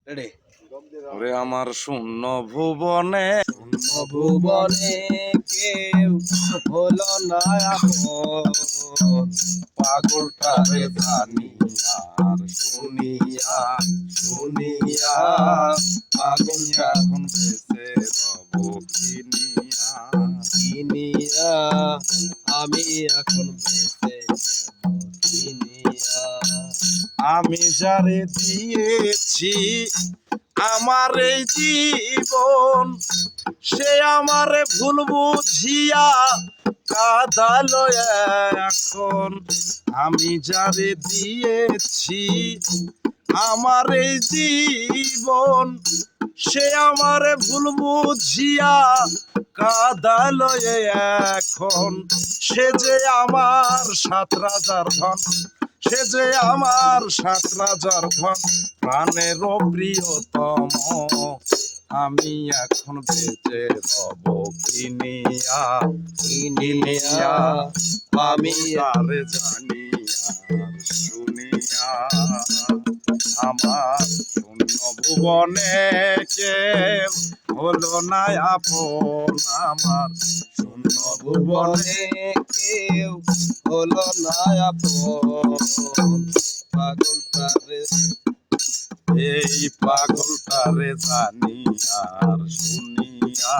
Ready. ওরে আমার শূন্য ভুবনে ভুবনে কেউ হলো না আপন, পাগলটারে জানি আর শুনিয়া শুনিয়া পাগলটা এখন বেঁচে রব কিনিয়া। কিনিয়া আমি এখন বেঁচে কিনিয়া। আমি যারে দিয়েছি আমার এই জীবন, সে আমারে ভুল বুঝিয়া কাঁদালো এখন। আমি যারে দিয়েছি আমার এই জীবন, সে আমারে ভুল বুঝিয়া কাঁদালো এখন। সে যে আমার 7 রাজার ধন, সে যে আমার 7 রাজার ধন, প্রাণের প্রিয়তম। আমি এখন বেঁচে রব কিনিয়া কিনিয়া। আমি তারে জানি আর শুনিয়া। আমার শূন্য ভুবনে কেউ হলো না আপন, আমার শূন্য ভুবনে কেউ হলো না আপন, পাগলটারে এই পাগলটারে জানি আর শুনিয়া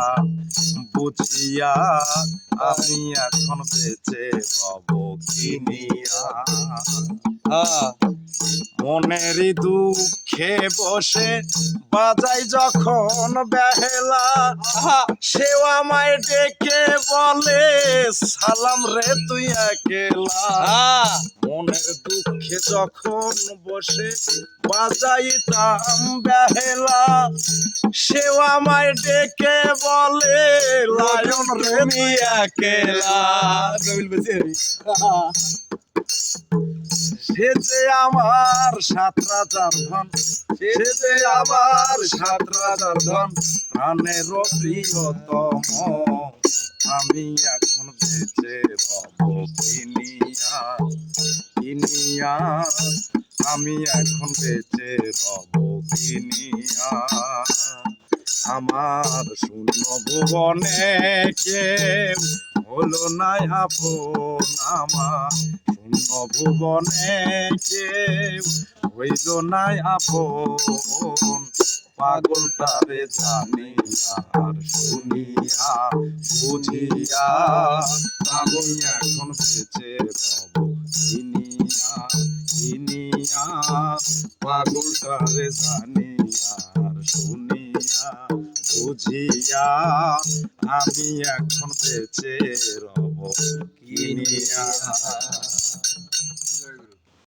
বুঝিয়া। আমি এখন বেঁচে রব কিনিয়া। মনেরই দুঃখে বসে বাজাই যখন বেহেলা, সেও আমায় ডেকে বলে সালাম রে তুই একলা। মনের দুঃখে যখন বসে বাজাইতাম বেহেলা, সেও আমায় ডেকে বলে লায়ন রে তুই একলা। সে যে আমার 7 রাজার ধন, সে যে আমার 7 রাজার ধন, প্রাণের প্রিয়তম। আমি এখন বেঁচে রব কিনিয়া কিনিয়া। আমি এখন বেঁচে রব কিনিয়া। আমার শূন্য ভুবনে কেউ হলো না আপন, আমার শূন্য ভুবনে কেউ হইল না আপন। পাগলটারে জানি আর শুনিয়া বুঝিয়া। আমি এখন বেঁচে রব কিনিয়া কিনিয়া। পাগলটারে জানি আর শুনিয়া বুঝিয়া। আমি এখন বেঁচে রব কিনিয়া।